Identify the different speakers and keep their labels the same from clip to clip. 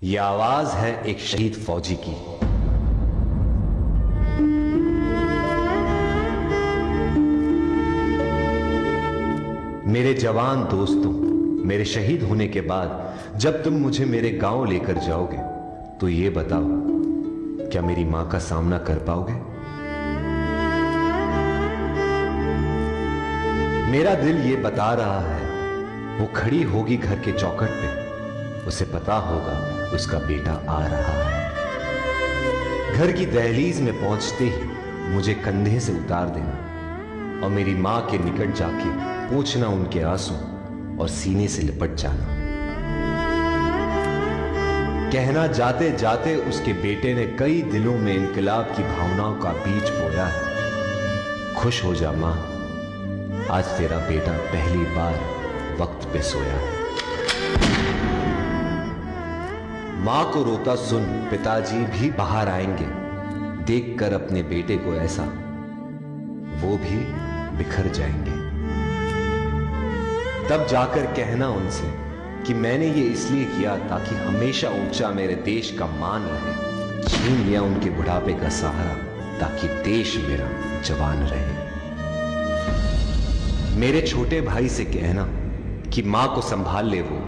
Speaker 1: ये आवाज है एक शहीद फौजी की। मेरे जवान दोस्तों, मेरे शहीद होने के बाद जब तुम मुझे मेरे गांव लेकर जाओगे तो ये बताओ, क्या मेरी मां का सामना कर पाओगे? मेरा दिल ये बता रहा है, वो खड़ी होगी घर के चौखट पे, उसे पता होगा उसका बेटा आ रहा है। घर की दहलीज में पहुंचते ही मुझे कंधे से उतार देना और मेरी मां के निकट जाके पूछना उनके आंसू और सीने से लिपट जाना। कहना जाते जाते उसके बेटे ने कई दिलों में इनकलाब की भावनाओं का बीज बोया है। खुश हो जा मां, आज तेरा बेटा पहली बार वक्त पे सोया है। मां को रोता सुन पिताजी भी बाहर आएंगे, देखकर अपने बेटे को ऐसा वो भी बिखर जाएंगे। तब जाकर कहना उनसे कि मैंने ये इसलिए किया ताकि हमेशा ऊंचा मेरे देश का मान रहे। छीन लिया उनके बुढ़ापे का सहारा ताकि देश मेरा जवान रहे। मेरे छोटे भाई से कहना कि मां को संभाल ले वो,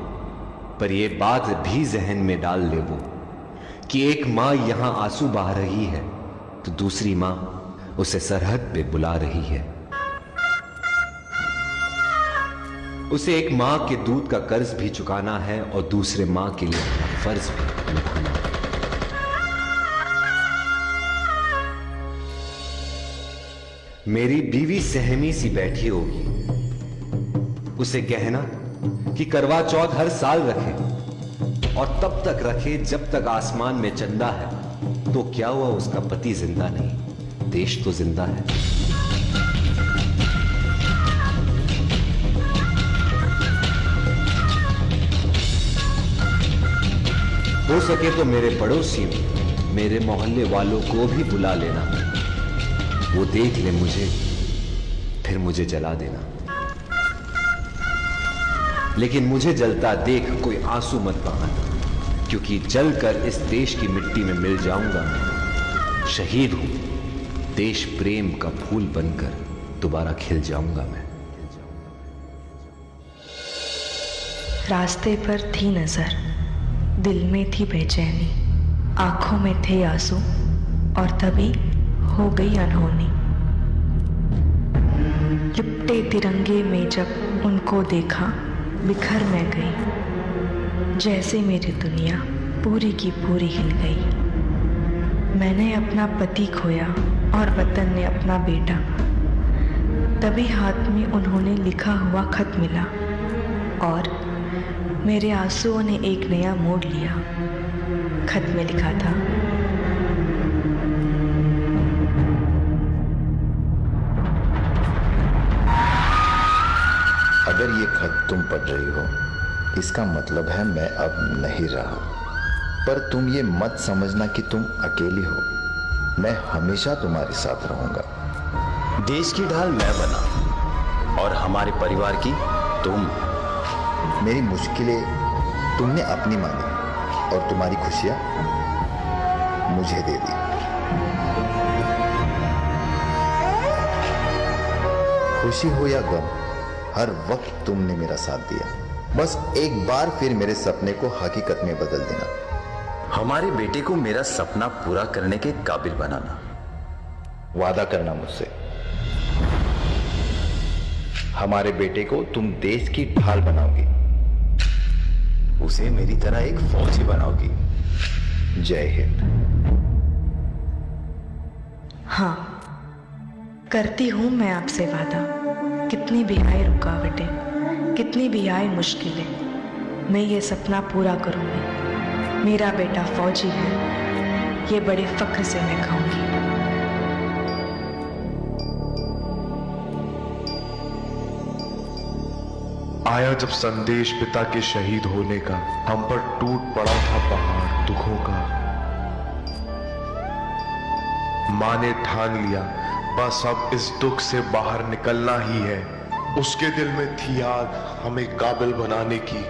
Speaker 1: पर यह बात भी जहन में डाल ले वो कि एक मां यहां आंसू बहा रही है तो दूसरी मां उसे सरहद पे बुला रही है। उसे एक मां के दूध का कर्ज भी चुकाना है और दूसरे मां के लिए अपना फर्ज भी निभाना है। मेरी बीवी सहमी सी बैठी होगी, उसे कहना कि करवा चौथ हर साल रखे और तब तक रखे जब तक आसमान में चंदा है। तो क्या हुआ, उसका पति जिंदा नहीं, देश तो जिंदा है। हो सके तो मेरे पड़ोसी, मेरे मोहल्ले वालों को भी बुला लेना, वो देख ले मुझे, फिर मुझे जला देना। लेकिन मुझे जलता देख कोई आंसू मत बहाना, क्योंकि जलकर इस देश की मिट्टी में मिल जाऊंगा मैं। शहीद हूं, देश प्रेम का फूल बनकर दोबारा खिल जाऊंगा मैं।
Speaker 2: रास्ते पर थी नजर, दिल में थी बेचैनी, आंखों में थे आंसू और तभी हो गई अनहोनी। लिपटे तिरंगे में जब उनको देखा, बिखर मैं गई, जैसे मेरी दुनिया पूरी की पूरी हिल गई। मैंने अपना पति खोया और वतन ने अपना बेटा। तभी हाथ में उन्होंने लिखा हुआ खत मिला और मेरे आंसुओं ने एक नया मोड़ लिया। खत में लिखा था,
Speaker 3: अगर ये खत तुम पढ़ रही हो, इसका मतलब है मैं अब नहीं रहा। पर तुम ये मत समझना कि तुम अकेली हो, मैं हमेशा तुम्हारे साथ रहूंगा।
Speaker 4: देश की ढाल मैं बना और हमारे परिवार की तुम।
Speaker 3: मेरी मुश्किलें तुमने अपनी मानी और तुम्हारी खुशियां मुझे दे दी। खुशी हो या गम, हर वक्त तुमने मेरा साथ दिया। बस एक बार फिर मेरे सपने को हकीकत में बदल देना।
Speaker 4: हमारे बेटे को मेरा सपना पूरा करने के काबिल बनाना।
Speaker 3: वादा करना मुझसे, हमारे बेटे को तुम देश की ढाल बनाओगी,
Speaker 4: उसे मेरी तरह एक फौजी बनाओगी।
Speaker 3: जय हिंद।
Speaker 2: हाँ, करती हूं मैं आपसे वादा। कितनी भी आए रुकावटें, कितनी भी आए मुश्किलें, मैं ये सपना पूरा करूंगी। मेरा बेटा फौजी है, ये बड़े फख्र से मैं कहूंगी।
Speaker 5: आया जब संदेश पिता के शहीद होने का, हम पर टूट पड़ा था पहाड़ दुखों का। मां ने ठान लिया बस अब इस दुख से बाहर निकलना ही है। उसके दिल में थी आग हमें काबिल बनाने की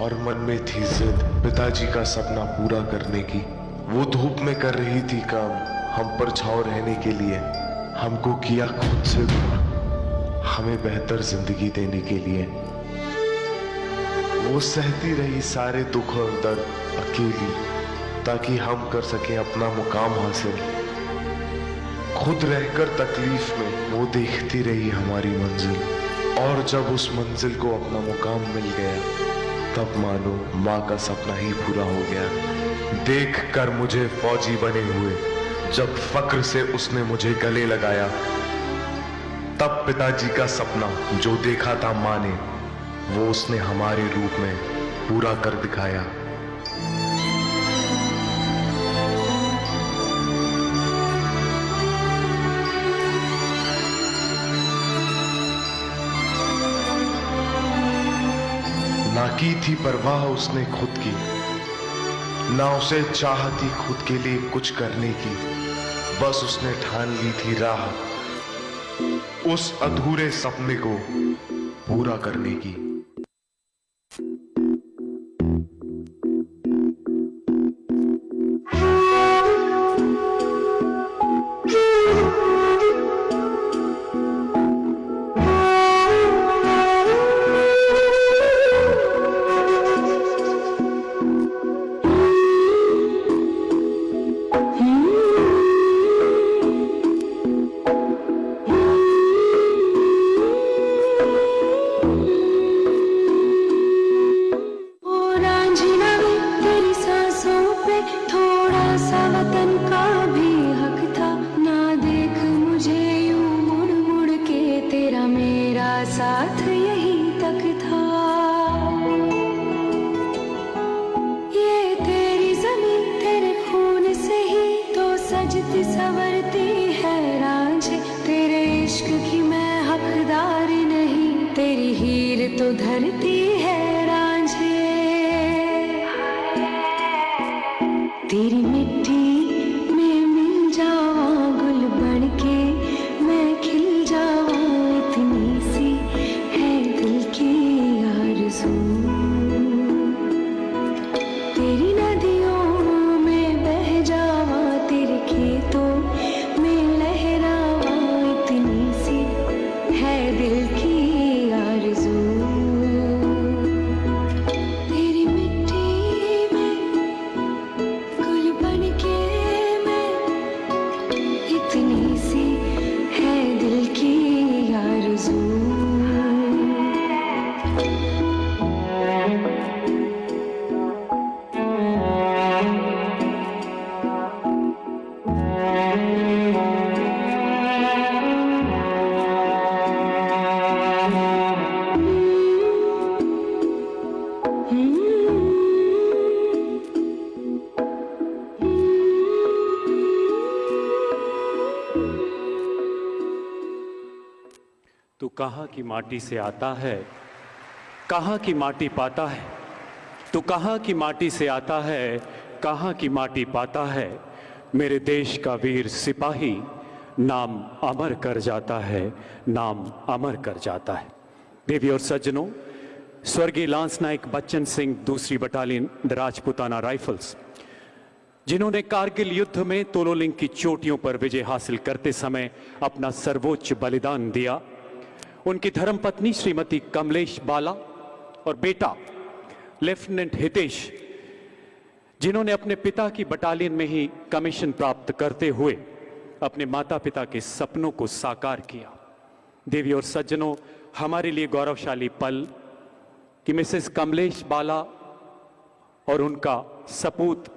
Speaker 5: और मन में थी जिद पिताजी का सपना पूरा करने की। वो धूप में कर रही थी काम हम पर छांव रहने के लिए। हमको किया खुद से दूर हमें बेहतर जिंदगी देने के लिए। वो सहती रही सारे दुख और दर्द अकेली, ताकि हम कर सकें अपना मुकाम हासिल। खुद रहकर तकलीफ में वो देखती रही हमारी मंजिल, और जब उस मंजिल को अपना मुकाम मिल गया, तब मानो माँ का सपना ही पूरा हो गया। देख कर मुझे फौजी बने हुए, जब फक्र से उसने मुझे गले लगाया, तब पिताजी का सपना जो देखा था माँ ने, वो उसने हमारे रूप में पूरा कर दिखाया। ना की थी परवाह उसने खुद की, ना उसे चाह थी खुद के लिए कुछ करने की। बस उसने ठान ली थी राह उस अधूरे सपने को पूरा करने की।
Speaker 6: साथ यही तक था। ये तेरी ज़मीं तेरे खून से ही तो सजती संवरती है रांझे। तेरे इश्क की मैं हकदार नहीं, तेरी हीर तो धरती है रांझे। तेरी मिट्टी में मिल जावा गुल बनके मैं खिल जावा, इतनी सी है दिल की आरज़ू। तेरी नदियों में बह जावा, तेरे खेतों में लहरावा, इतनी सी है दिल की आरज़ू। तेरी मिट्टी में गुल बनके मैं, इतनी सी है दिल की आरज़ू।
Speaker 7: तू कहाँ की माटी से आता है, कहाँ की माटी पाता है। तू कहाँ की माटी से आता है, कहाँ की माटी पाता है। मेरे देश का वीर सिपाही नाम अमर कर जाता है, नाम अमर कर जाता है। देवी और सज्जनों, स्वर्गीय लांस नायक बच्चन सिंह, दूसरी बटालियन द राजपुताना राइफल्स, जिन्होंने कारगिल युद्ध में तोलोलिंग की चोटियों पर विजय हासिल करते समय अपना सर्वोच्च बलिदान दिया, उनकी धर्मपत्नी श्रीमती कमलेश बाला और बेटा लेफ्टिनेंट हितेश, जिन्होंने अपने पिता की बटालियन में ही कमीशन प्राप्त करते हुए अपने माता पिता के सपनों को साकार किया। देवी और सज्जनों, हमारे लिए गौरवशाली पल कि मिसेस कमलेश बाला और उनका सपूत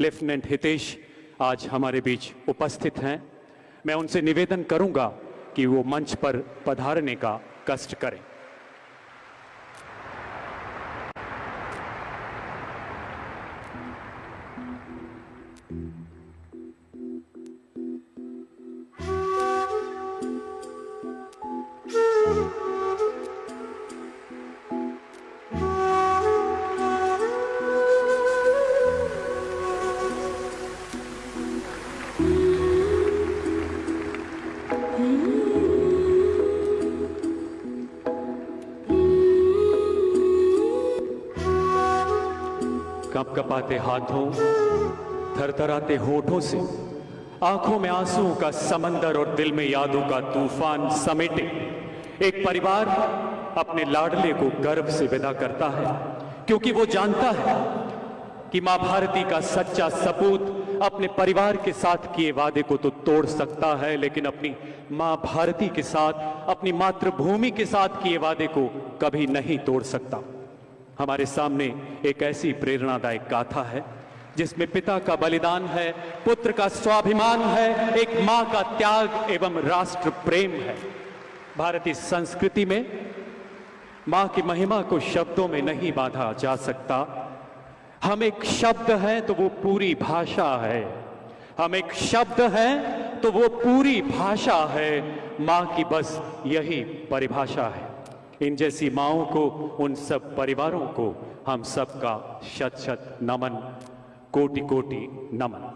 Speaker 7: लेफ्टिनेंट हितेश आज हमारे बीच उपस्थित हैं। मैं उनसे निवेदन करूंगा कि वो मंच पर पधारने का कष्ट करें। कपकपाते हाथों, थरथराते होठों से आंखों में आंसुओं का समंदर और दिल में यादों का तूफान समेटे एक परिवार अपने लाडले को गर्व से विदा करता है, क्योंकि वो जानता है कि मां भारती का सच्चा सपूत अपने परिवार के साथ किए वादे को तो तोड़ सकता है, लेकिन अपनी मां भारती के साथ, अपनी मातृभूमि के साथ किए वादे को कभी नहीं तोड़ सकता। हमारे सामने एक ऐसी प्रेरणादायक गाथा है जिसमें पिता का बलिदान है, पुत्र का स्वाभिमान है, एक मां का त्याग एवं राष्ट्र प्रेम है। भारतीय संस्कृति में मां की महिमा को शब्दों में नहीं बांधा जा सकता। हम एक शब्द हैं तो वो पूरी भाषा है, हम एक शब्द हैं तो वो पूरी भाषा है। मां की बस यही परिभाषा है। इन जैसी माओं को, उन सब परिवारों को हम सबका शत शत नमन, कोटि कोटि नमन।